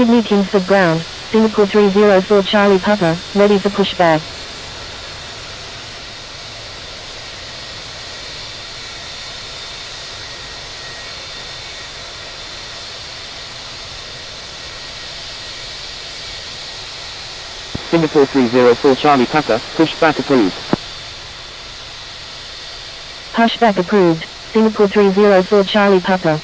Sydney Kingsford ground, Singapore 304 Charlie Papa, ready for pushback. Singapore 304 Charlie Papa, pushback approved. Pushback approved, Singapore 304 Charlie Papa.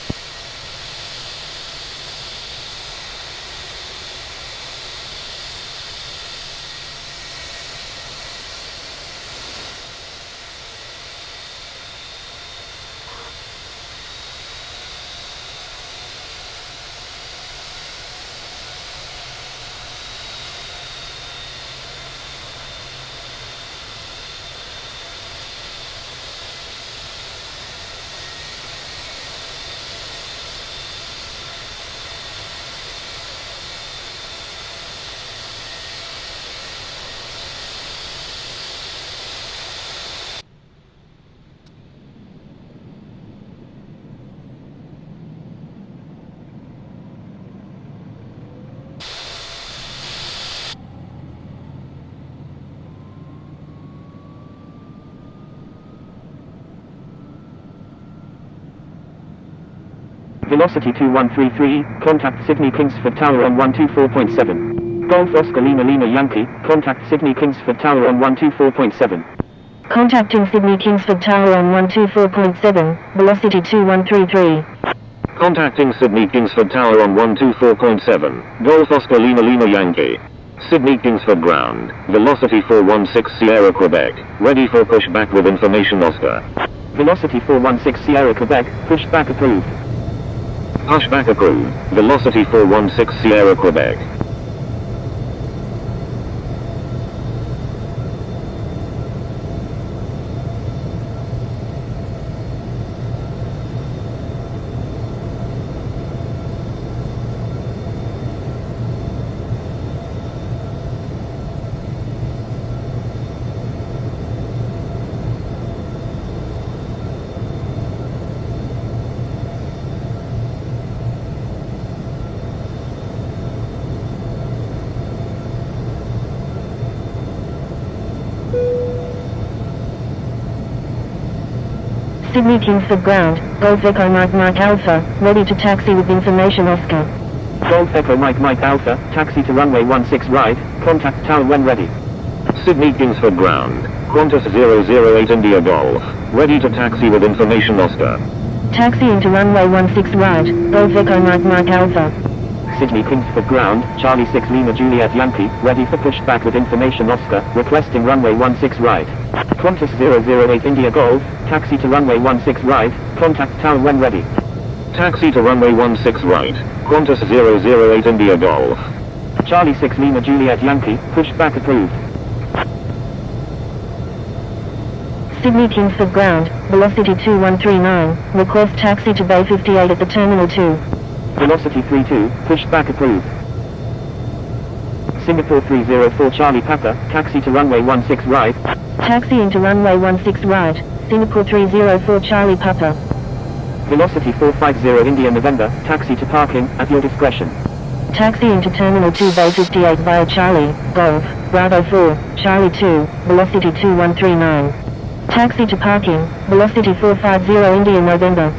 Velocity 2133, contact Sydney Kingsford Tower on 124.7. Golf Oscar Lima Lima Yankee, contact Sydney Kingsford Tower on 124.7. Contacting Sydney Kingsford Tower on 124.7, velocity 2133. Contacting Sydney Kingsford Tower on 124.7, Golf Oscar Lima Lima Yankee. Sydney Kingsford ground, velocity 416 Sierra Quebec, ready for pushback with information Oscar. Velocity 416 Sierra Quebec, pushback approved. Pushback approved, velocity 416 Sierra Quebec. Sydney Kingsford ground, Golf Echo Mike Mike Alpha, ready to taxi with information Oscar. Golf Echo Mike Mike Alpha, taxi to runway 16 right, contact tower when ready. Sydney Kingsford ground, Qantas 008 India Golf, ready to taxi with information Oscar. Taxi into runway 16 right, Golf Echo Mike Mike Alpha. Sydney Kingsford ground, Charlie 6 Lima Juliet Yankee, ready for pushback with information Oscar, requesting runway 16 right. Qantas 008 India Golf, taxi to runway 16 right, contact tower when ready. Taxi to runway 16 right, Qantas 008 India Golf. Charlie 6 Lima Juliet Yankee, pushback approved. Sydney Kingsford ground, velocity 2139, request taxi to Bay 58 at the Terminal 2. Velocity 32, pushback approved. Singapore 304 Charlie Papa, taxi to runway 16 right. Taxi into runway 16 right, Singapore 304 Charlie Papa. Velocity 450 India November, taxi to parking, at your discretion. Taxi into Terminal 2 Bay 58 via Charlie, Golf, Bravo 4, Charlie 2, velocity 2139. Taxi to parking, velocity 450 India November.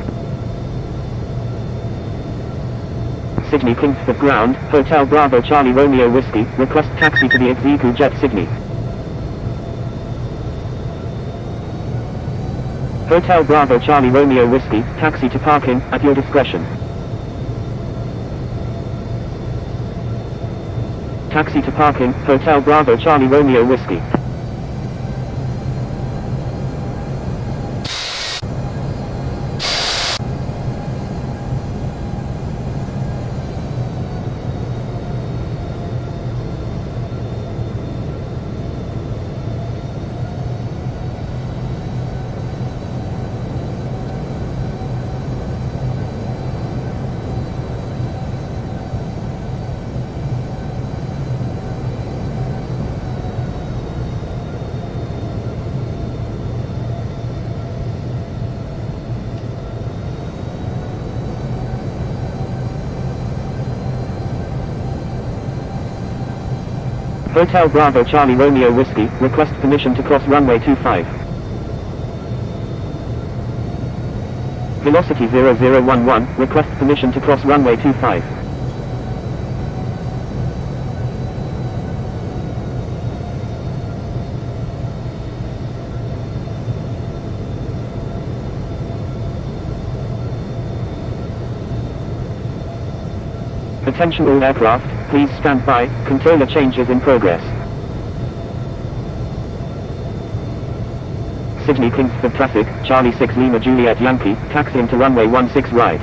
Sydney Kingsford ground, Hotel Bravo Charlie Romeo Whiskey, request taxi to the Execu Jet Sydney. Hotel Bravo Charlie Romeo Whiskey, taxi to parking, at your discretion. Taxi to parking, Hotel Bravo Charlie Romeo Whiskey. Hotel Bravo Charlie Romeo Whiskey, request permission to cross runway 25. Velocity 0011, request permission to cross runway 25. Attention all aircraft, please stand by, controller changes in progress. Sydney Kingsford traffic, Charlie 6 Lima Juliet Yankee, taxiing to runway 16 right.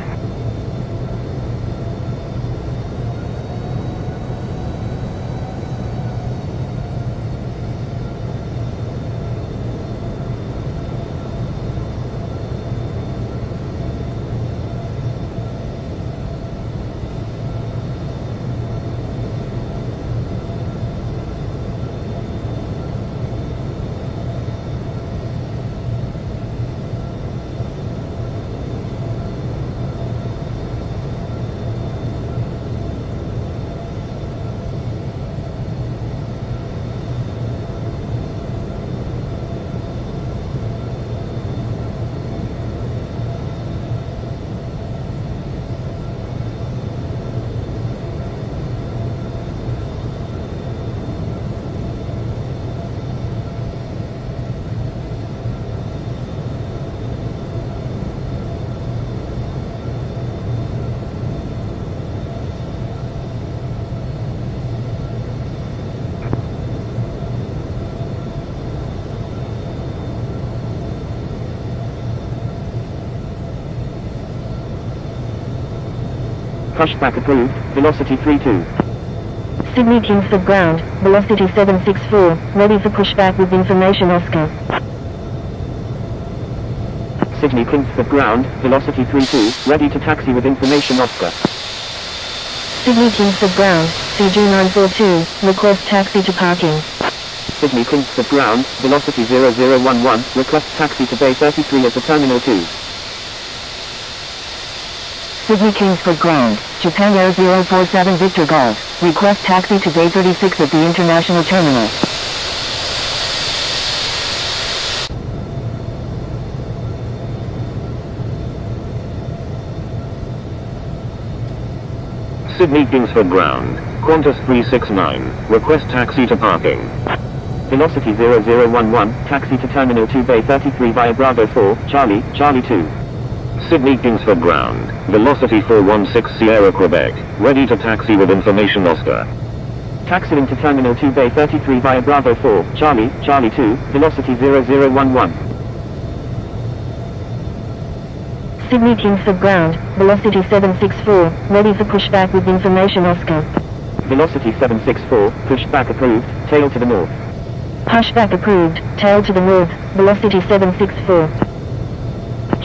Pushback approved, velocity 32. Sydney Kingsford ground, velocity 764, ready for pushback with information Oscar. Sydney Kingsford ground, velocity 32, ready to taxi with information Oscar. Sydney Kingsford ground, CG942, request taxi to parking. Sydney Kingsford ground, velocity 0011, request taxi to Bay 33 at the Terminal 2. Sydney Kingsford ground, Japan Air 047 Victor Golf, request taxi to Bay 36 at the International Terminal. Sydney Kingsford ground, Qantas 369, request taxi to parking. Velocity 0011, taxi to Terminal 2 Bay 33 via Bravo 4, Charlie, Charlie 2. Sydney Kingsford ground, velocity 416 Sierra Quebec, ready to taxi with information Oscar. Taxiing to Terminal 2 Bay 33 via Bravo 4, Charlie, Charlie 2, velocity 0011. Sydney Kingsford ground, velocity 764, ready for pushback with information Oscar. Velocity 764, pushback approved, tail to the north. Pushback approved, tail to the north, velocity 764.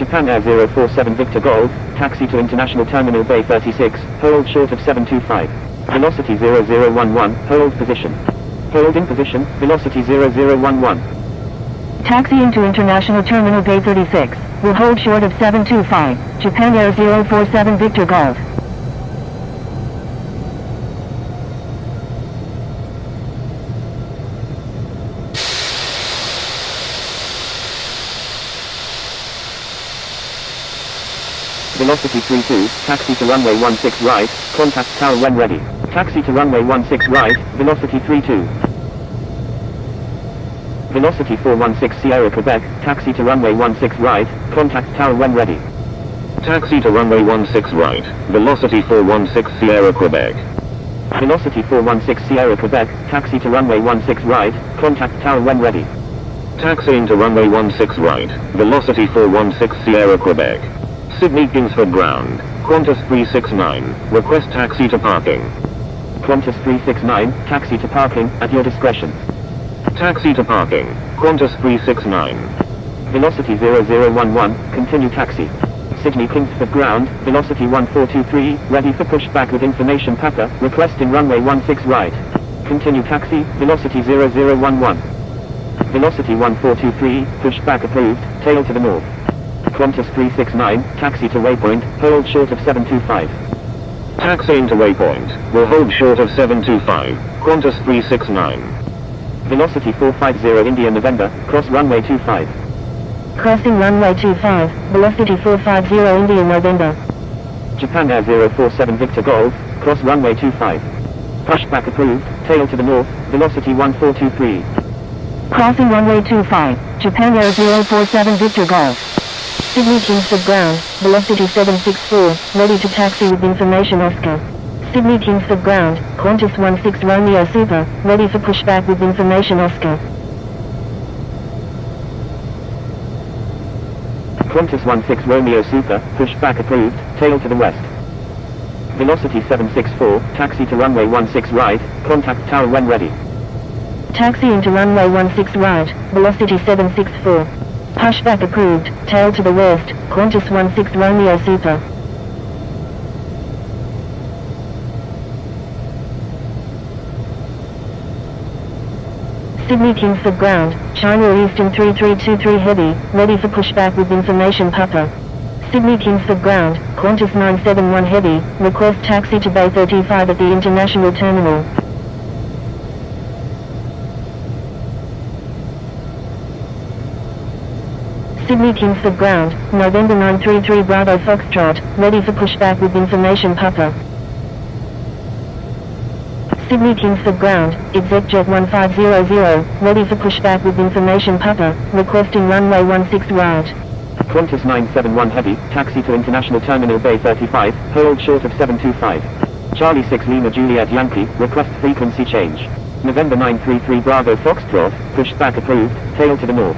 Japan Air 047 Victor Golf, taxi to International Terminal Bay 36, hold short of 725. Velocity 0011, hold position. Hold in position, velocity 0011. Taxiing to International Terminal Bay 36, will hold short of 725, Japan Air 047 Victor Golf. Velocity 32, taxi to runway 16 right, contact tower when ready. Taxi to runway 16 right, velocity 32. Velocity 416 Sierra Quebec, taxi to runway 16 right, contact tower when ready. Taxi to runway 16 right, velocity 416 Sierra Quebec. Velocity 416 Sierra Quebec, taxi to runway 16 right, contact tower when ready. Taxiing to runway 16 right, velocity 416 Sierra Quebec. Sydney Kingsford ground, Qantas 369, request taxi to parking. Qantas 369, taxi to parking, at your discretion. Taxi to parking, Qantas 369. Velocity 0011, continue taxi. Sydney Kingsford ground, velocity 1423, ready for pushback with information Papa, requesting runway 16 right. Continue taxi, velocity 0011. Velocity 1423, pushback approved, tail to the north. Qantas 369, taxi to waypoint, hold short of 725. Taxi into waypoint. Will hold short of 725. Qantas 369. Velocity 450 India November, cross runway 25. Crossing runway 25, velocity 450 India November. Japan Air 047 Victor Golf, cross runway 25. Pushback approved, tail to the north, velocity 1423. Crossing runway 25, Japan Air 047 Victor Golf. Sydney Kingsford ground, velocity 764, ready to taxi with information Oscar. Sydney Kingsford ground, Qantas 16 Romeo Super, ready for pushback with information Oscar. Qantas 16 Romeo Super, pushback approved, tail to the west. Velocity 764, taxi to runway 16 right, contact tower when ready. Taxi into runway 16 right, velocity 764. Pushback approved, tail to the west, Qantas 16 Romeo Super. Sydney Kingsford ground, China Eastern 3323 heavy, ready for pushback with information Papa. Sydney Kingsford ground, Qantas 971 heavy, request taxi to Bay 35 at the international terminal. Sydney Kingsford ground, November 933 Bravo Foxtrot, ready for pushback with information Papa. Sydney Kingsford ground, ExecJet 1500, ready for pushback with information Papa, requesting runway 16 right. Qantas 971 heavy, taxi to international terminal Bay 35, hold short of 725. Charlie 6 Lima Juliet Yankee, request frequency change. November 933 Bravo Foxtrot, pushback approved, tail to the north.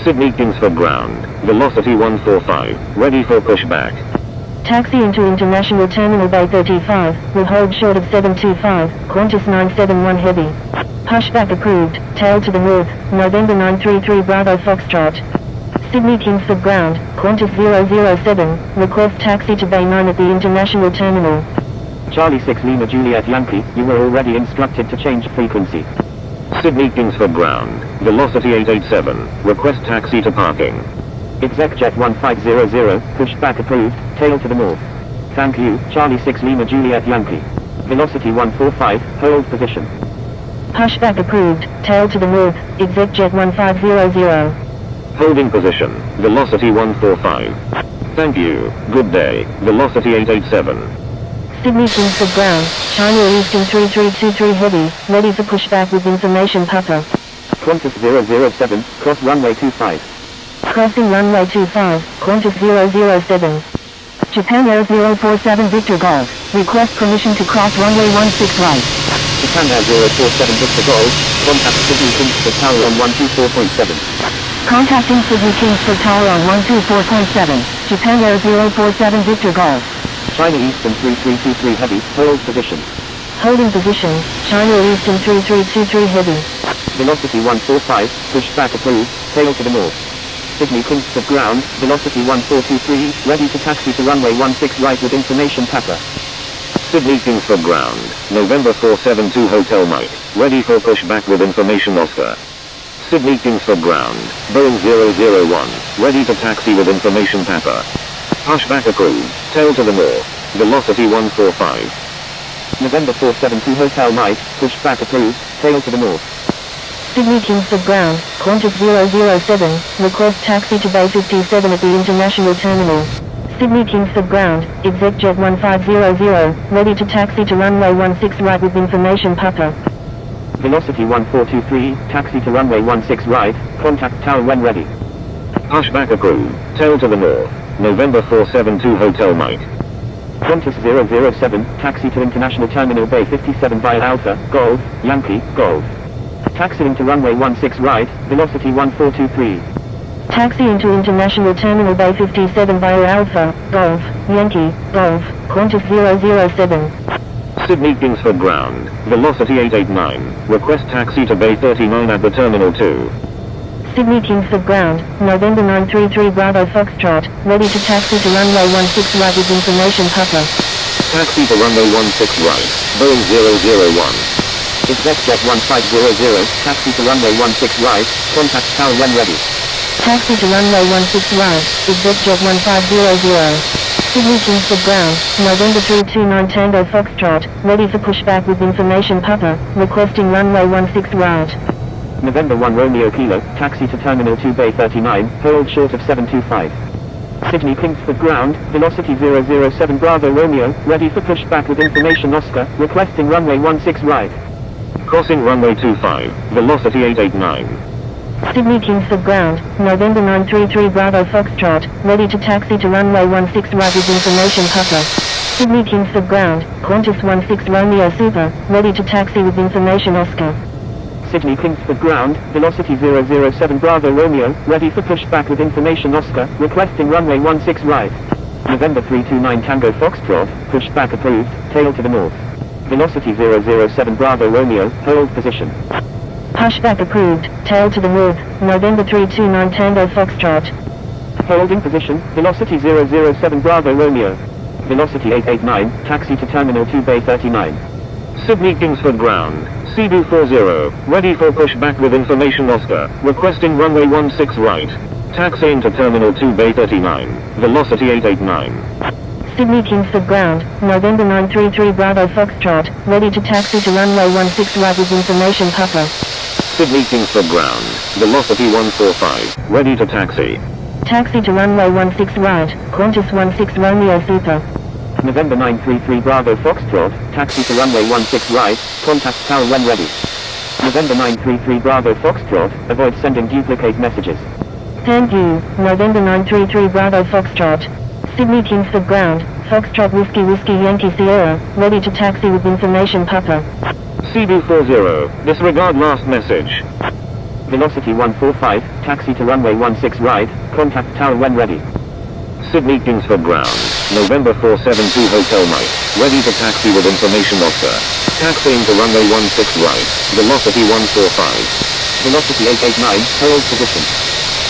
Sydney Kingsford ground, velocity 145, ready for pushback. Taxi into international terminal Bay 35, will hold short of 725, Qantas 971 heavy. Pushback approved, tail to the north, November 933 Bravo Foxtrot. Sydney Kingsford ground, Qantas 007, request taxi to Bay 9 at the international terminal. Charlie 6 Lima Juliet Yankee, you were already instructed to change frequency. Sydney Kingsford ground, velocity 887, request taxi to parking. ExecJet 1500, pushback approved, tail to the north. Thank you, Charlie 6 Lima Juliet Yankee. Velocity 145, hold position. Pushback approved, tail to the north, ExecJet 1500. Holding position, velocity 145. Thank you, good day, velocity 887. Sydney Kingsford ground, China Eastern 3323 heavy, ready for pushback with information Papa. Qantas 007, cross runway 25. Crossing runway 25, Qantas 007. Japan Air 047 Victor Golf, request permission to cross runway 16 right. Japan Air 047 Victor Golf, contact Sydney Kingsford Tower on 124.7. Contacting Sydney Kingsford Tower on 124.7, Japan Air 047 Victor Golf. China Eastern 3323 heavy, hold position. Holding position, China Eastern 3323 heavy. Velocity 145, pushback approved, tail to the north. Sydney Kingsford ground, velocity 1423, ready to taxi to runway 16 right with information Papa. Sydney Kingsford ground, November 472 Hotel Mike, ready for pushback with information Oscar. Sydney Kingsford ground, Boeing 001, ready to taxi with information Papa. Pushback approved, tail to the north, velocity 145. November 472 Hotel Mike, pushback approved, tail to the north. Sydney Kingsford ground, Qantas 007, request taxi to Bay 57 at the international terminal. Sydney Kingsford ground, ExecJet 1500, ready to taxi to runway 16 right with information Papa. Velocity 1423, taxi to runway 16 right, contact tower when ready. Pushback approved, tail to the north, November 472 Hotel Mike. Qantas 007, taxi to international terminal Bay 57 via Alpha, Golf, Yankee, Golf. Taxiing to runway 16 right, velocity 1423. Taxi into international terminal Bay 57 via Alpha, Golf, Yankee, Golf, Qantas 007. Sydney Kingsford ground, velocity 889, request taxi to Bay 39 at the terminal 2. Sydney Kingsford ground, November 933 Bravo Foxtrot, ready to taxi to runway 16 right with information Papa. Taxi to runway 16 right, Boeing 001. ExecJet 1500, taxi to runway 16 right, contact tower when ready. Taxi to runway 16 right, ExecJet 1500. Sydney Kingsford Ground, November 329 Tango Foxtrot, ready for pushback with information Papa, requesting runway 16 right. November 1 Romeo Kilo, taxi to Terminal 2 Bay 39, hold short of 725. Sydney Kingsford Ground, velocity 007 Bravo Romeo, ready for pushback with information Oscar, requesting runway 16 right. Crossing runway 25, velocity 889. Sydney Kingsford Ground, November 933 Bravo Foxtrot, ready to taxi to runway 16 right with information Papa. Sydney Kingsford Ground, Qantas 16 Romeo Super, ready to taxi with information Oscar. Sydney Kingsford Ground, velocity 007 Bravo Romeo, ready for pushback with information Oscar, requesting runway 16 right. November 329 Tango Foxtrot, pushback approved, tail to the north. Velocity 007 Bravo Romeo, hold position. Pushback approved, tail to the north, November 329 Tango Foxtrot. Holding position, velocity 007 Bravo Romeo. Velocity 889, taxi to Terminal 2 Bay 39. Sydney Kingsford Ground, CD40, ready for pushback with information Oscar, requesting runway 16 right. Taxiing to Terminal 2 Bay 39, velocity 889. Sydney Kingsford Ground, November 933 Bravo Foxtrot, ready to taxi to runway 16 right with information Papa. Sydney Kingsford Ground, velocity 145, ready to taxi. Taxi to runway 16 right, Qantas 16 Romeo Super. November 933 Bravo Foxtrot, taxi to runway 16 right, contact tower when ready. November 933 Bravo Foxtrot, avoid sending duplicate messages. Thank you, November 933 Bravo Foxtrot. Sydney Kingsford Ground, Foxtrot Whiskey Yankee Sierra, ready to taxi with information Papa. CD40, disregard last message. Velocity 145, taxi to runway 16 right, contact tower when ready. Sydney Kingsford Ground, November 472 Hotel Mike, ready to taxi with information Oscar. Taxiing to runway 16 right, velocity 145. Velocity 889, hold position.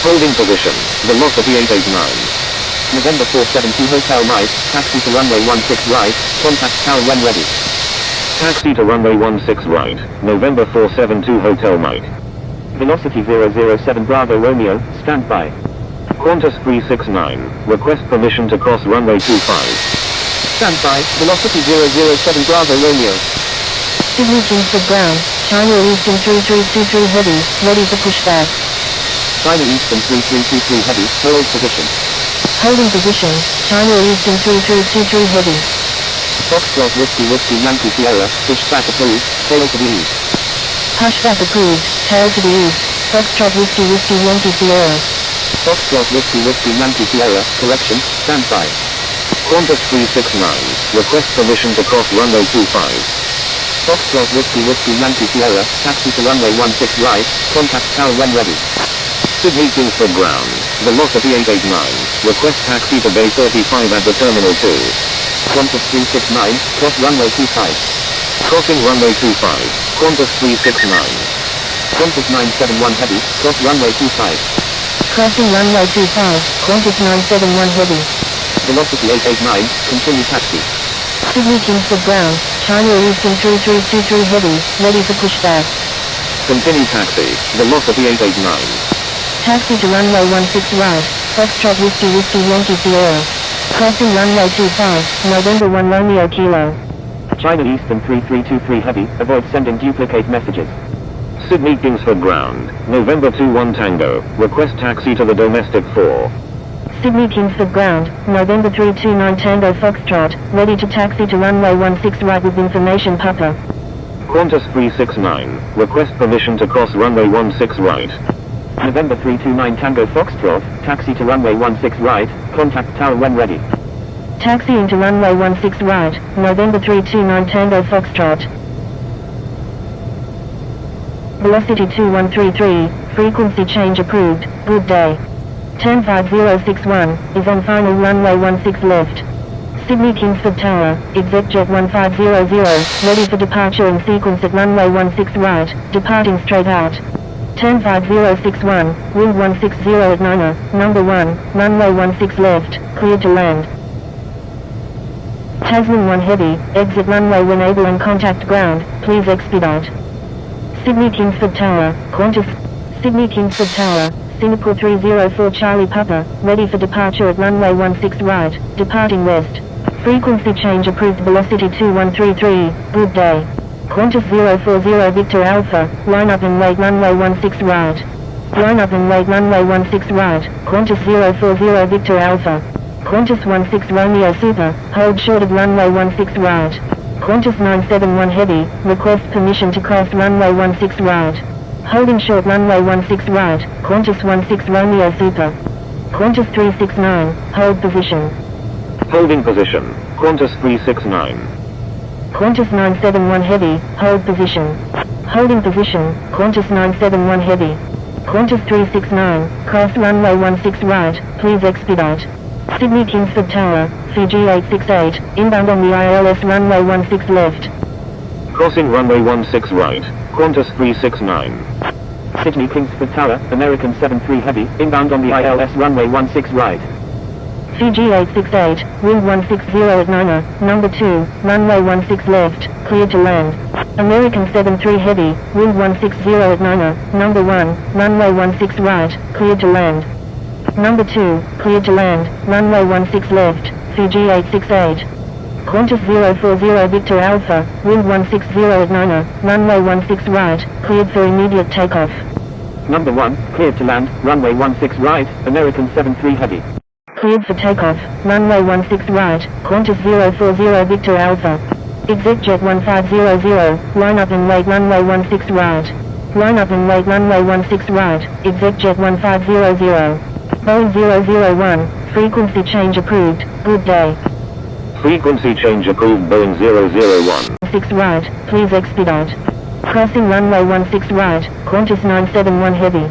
Holding position, velocity 889. November 472 Hotel Mike, taxi to runway 16 right, contact tower when ready. Taxi to runway 16 right, November 472 Hotel Mike. Velocity 007 Bravo Romeo, stand by. Qantas 369, request permission to cross runway 25. Stand by, velocity 007 Bravo Romeo. Sydney Kingsford Ground, China Eastern 3323 Heavy, ready for pushback. China Eastern 3323 Heavy, hold position. Holding position, China Eastern 3323 Heavy. Foxtrot Whiskey Yankee Sierra, pushback approved, tail to the east. Pushback approved, tail to the east, Foxtrot Whiskey Yankee Sierra. Foxtrot Whiskey Yankee Sierra, correction, stand by. Qantas 369, request permission to cross runway 25. Foxtrot Whiskey Yankee Sierra, taxi to runway 16 right, contact tower when ready. Sydney Kingsford Ground, velocity 889, request taxi to Bay 35 at the Terminal 2. Qantas 369, cross runway 25. Crossing runway 25, Qantas 369. Qantas 971 Heavy, cross runway 25. Crossing runway 25, Qantas 971 Heavy. Velocity 889, continue taxi. Sydney Kingsford Ground, China Eastern 3323 Heavy, ready for pushback. Continue taxi, velocity 889. Taxi to runway 16 right, Foxtrot Whiskey Yankee Sierra. Crossing runway 25, November 1 Romeo Kilo. China Eastern 3323 Heavy, avoid sending duplicate messages. Sydney Kingsford Ground, November 21 Tango, request taxi to the domestic 4. Sydney Kingsford Ground, November 329 Tango Foxtrot, ready to taxi to runway 16 right with information Papa. Qantas 369, request permission to cross runway 16 right. November 329 Tango Foxtrot, taxi to runway 16 right, contact tower when ready. Taxiing to runway 16 right, November 329 Tango Foxtrot. Velocity 2133, frequency change approved, good day. Turn 5061, is on final runway 16 left. Sydney Kingsford Tower, ExecJet 1500, ready for departure in sequence at runway 16 right, departing straight out. Turn 5061, wind 160 at Niner, number 1, runway 16 left, clear to land. Tasman 1 Heavy, exit runway when able and contact ground, please expedite. Sydney Kingsford Tower, Qantas. Sydney Kingsford Tower, Singapore 304 Charlie Papa, ready for departure at runway 16 right, departing west. Frequency change approved, velocity 2133, good day. Qantas 040 Victor Alpha, line up and wait runway 16 right. Line up and wait runway 16 right, Qantas 040 Victor Alpha. Qantas 16 Romeo Super, hold short of runway 16 right. Qantas 971 Heavy, request permission to cross runway 16 right. Holding short runway 16 right, Qantas 16 Romeo Super. Qantas 369, hold position. Holding position. Qantas 369. Qantas 971 Heavy, hold position. Holding position, Qantas 971 Heavy. Qantas 369, cross runway 16 right, please expedite. Sydney Kingsford Tower, Fiji 868, inbound on the ILS runway 16 left. Crossing runway 16 right. Qantas 369. Sydney Kingsford Tower, American 73 Heavy, inbound on the ILS runway 16 right. Fiji 868, wind 160 at Niner, number 2, runway 16 left, clear to land. American 73 Heavy, wind 160 at Niner, number 1, runway 16 right, clear to land. Number 2, clear to land, runway 16 left, Fiji 868. Qantas 040 Victor Alpha, wind 160 at Niner, runway 16 right, cleared for immediate takeoff. Number 1, cleared to land, runway 16 right, American 73 Heavy. Cleared for takeoff, runway 16 right, Qantas 040 Victor Alpha. ExecJet 1500, line up and wait runway 16 right. Line up and wait runway 16 right, ExecJet 1500. Boeing 001, frequency change approved, good day. Frequency change approved, Boeing 001. 6 right, please expedite. Crossing runway 16 right, Qantas 971 Heavy.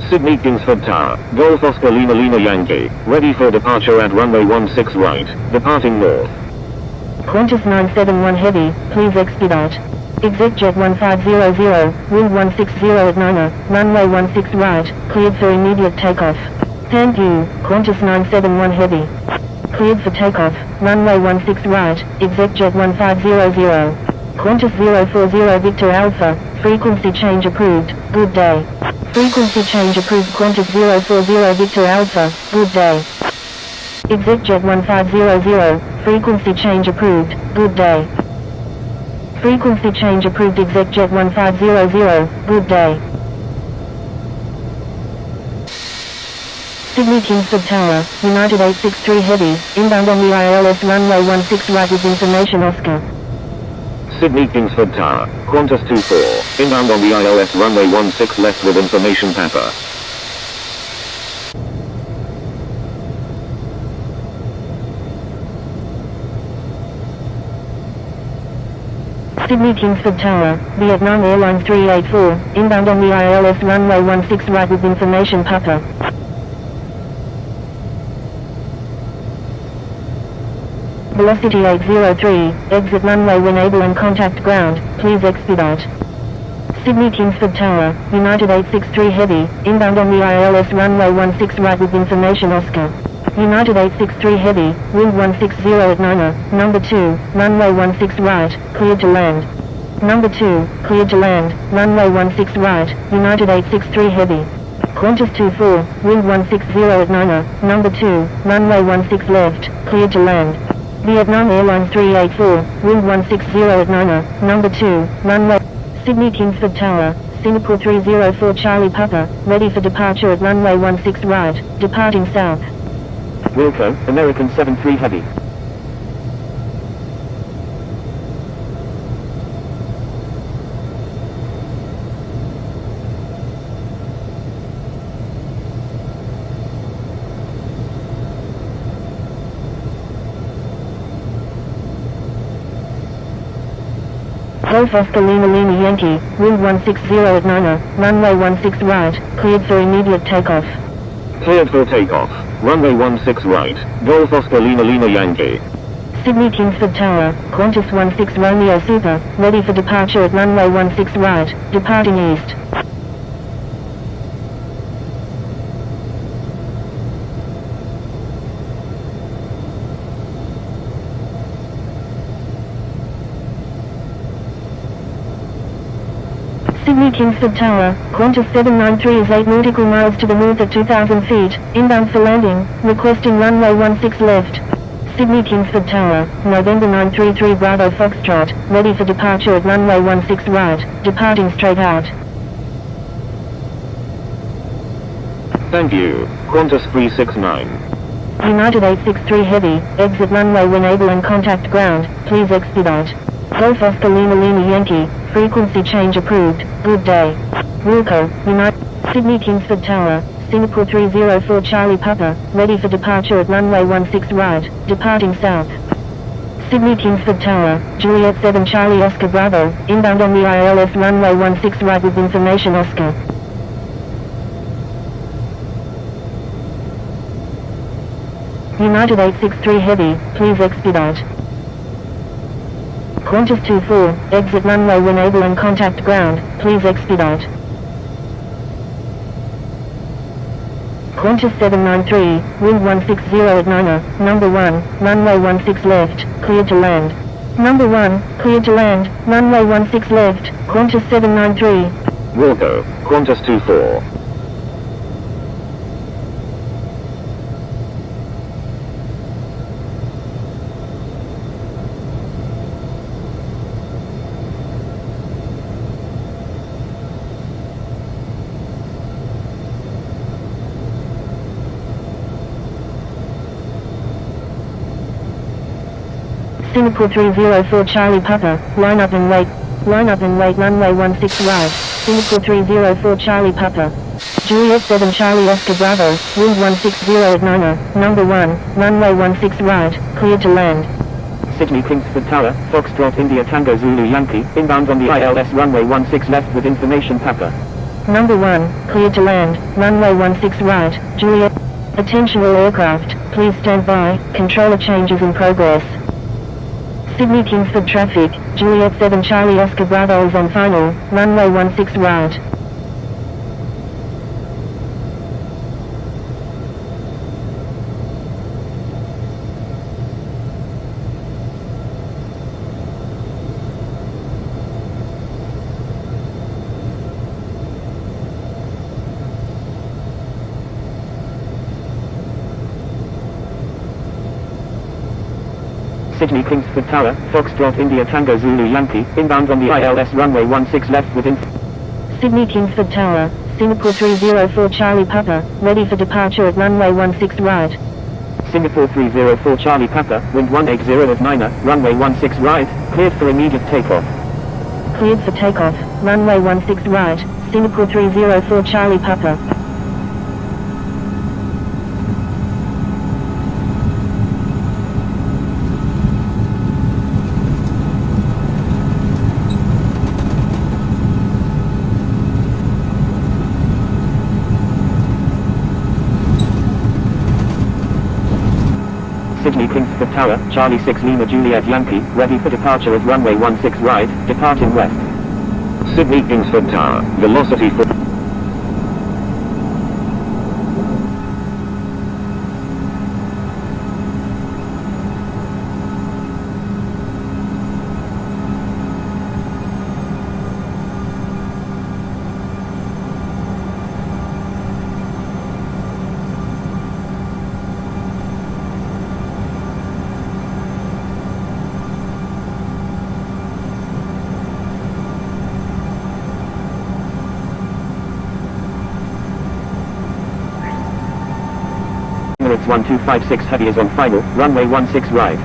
Sydney Kingsford Tower, Golf Oscar Lima Lima Yankee, ready for departure at runway 16 right, departing north. Qantas 971 Heavy, please expedite. ExecJet 1500, wind 160 at Niner, runway 16 right, cleared for immediate takeoff. Thank you, Qantas 971 Heavy. Cleared for takeoff, runway 16 right, ExecJet 1500. Qantas 040 Victor Alpha, frequency change approved, good day. Frequency change approved, Qantas 040 Victor Alpha, good day. ExecJet 1500, frequency change approved, good day. Frequency change approved, ExecJet 1500, good day. Sydney Kingsford Tower, United 863 Heavy, inbound on the ILS runway 16 right with information Oscar. Sydney Kingsford Tower, Qantas 24, inbound on the ILS runway 16 left with information Papa. Sydney Kingsford Tower, Vietnam Airlines 384, inbound on the ILS runway 16 right with information Papa. Velocity 803, exit runway when able and contact ground, please expedite. Sydney Kingsford Tower, United 863 Heavy, inbound on the ILS runway 16 right with information Oscar. United 863 Heavy, wind 160 at Niner, number 2, runway 16 right, cleared to land. Number 2, cleared to land, runway 16 right, United 863 Heavy. Qantas 24, wind 160 at Niner, number 2, runway 16 left, cleared to land. Vietnam Airlines 384, wind 160 at Niner, number 2, runway. Sydney Kingsford Tower, Singapore 304 Charlie Papa, ready for departure at runway 16 right, departing south. Wilco, American 73 Heavy. Golf Oscar Lima Lima Yankee, wind 160 at Niner, runway 16 right, cleared for immediate takeoff. Cleared for takeoff, runway 16 right, Golf Oscar Lima Lima Yankee. Sydney Kingsford Tower, Qantas 16 Romeo Super, ready for departure at runway 16 right, departing east. Sydney Kingsford Tower, Qantas 793 is 8 nautical miles to the north at 2,000 feet, inbound for landing, requesting runway 16 left. Sydney Kingsford Tower, November 933 Bravo Foxtrot, ready for departure at runway 16 right, departing straight out. Thank you, Qantas 369. United 863 Heavy, exit runway when able and contact ground, please expedite. Golf Oscar Lima Lima Yankee, frequency change approved, good day. Wilco, United, Sydney Kingsford Tower, Singapore 304 Charlie Papa, ready for departure at runway 16 right, departing south. Sydney Kingsford Tower, Juliet 7 Charlie Oscar Bravo, inbound on the ILS runway 16 right with information Oscar. United 863 Heavy, please expedite. Qantas 24, exit runway when able and contact ground, please expedite. Qantas 793, wind 160 at Niner, number 1, runway 16 left, cleared to land. Number 1, cleared to land, runway 16 left, Qantas 793. Wilco, Qantas 24. Singapore 304 Charlie Papa, line up and wait, runway 16 right, Singapore 304 Charlie Papa. Juliet 7 Charlie Oscar Bravo, wind 160 at Niner, number 1, runway 16 right, cleared to land. Sydney Kingsford Tower, Foxtrot India Tango Zulu Yankee, inbound on the ILS runway 16 left with information Papa. Number 1, cleared to land, runway 16 right, Juliet. Attention all aircraft, please stand by, controller changes in progress. Sydney Kingsford traffic, Juliet 7 Charlie Oscar Bravo is on final, runway 16 right. Sydney Kingsford Tower, Foxtrot India Tango Zulu Yankee, inbound on the ILS runway 16 left with Sydney Kingsford Tower, Singapore 304 Charlie Papa, ready for departure at runway 16 right. Singapore 304 Charlie Papa, wind 180 at Niner, runway 16 right, cleared for immediate takeoff. Cleared for takeoff, runway 16 right, Singapore 304 Charlie Papa. Sydney Kingsford Tower, Charlie 6 Lima Juliet Yankee, ready for departure at runway 16 right, departing west. Sydney Kingsford Tower, velocity for... Emirates 1256 Heavy is on final, runway 16 right.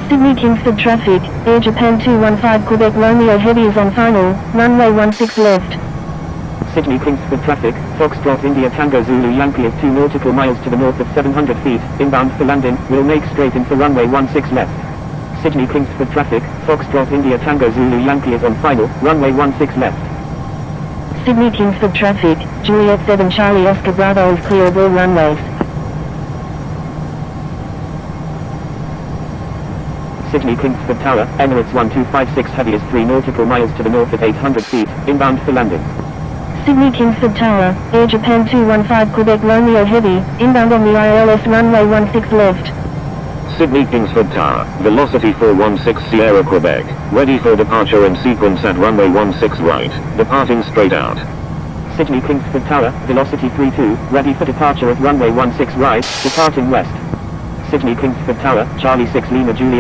Sydney Kingsford traffic, Air Japan 215 Quebec Romeo Heavy is on final, runway 16 left. Sydney Kingsford traffic, Foxtrot India Tango Zulu Yankee is 2 nautical miles to the north of 700 feet, inbound for landing, will make straight in for runway 16 left. Sydney Kingsford traffic, Foxtrot India Tango Zulu Yankee is on final, runway 16 left. Sydney Kingsford traffic, Juliet 7 Charlie Oscar Bravo is clear of all runways. Sydney Kingsford Tower, Emirates 1256 Heavy is 3 nautical miles to the north at 800 feet, inbound for landing. Sydney Kingsford Tower, Air Japan 215 Quebec Romeo Heavy, inbound on the ILS runway 16 left. Sydney Kingsford Tower, velocity 416 Sierra Quebec, ready for departure in sequence at runway 16 right, departing straight out. Sydney Kingsford Tower, velocity 32, ready for departure at runway 16 right, departing west. Sydney Kingsford Tower, Charlie 6 Lima Juliet.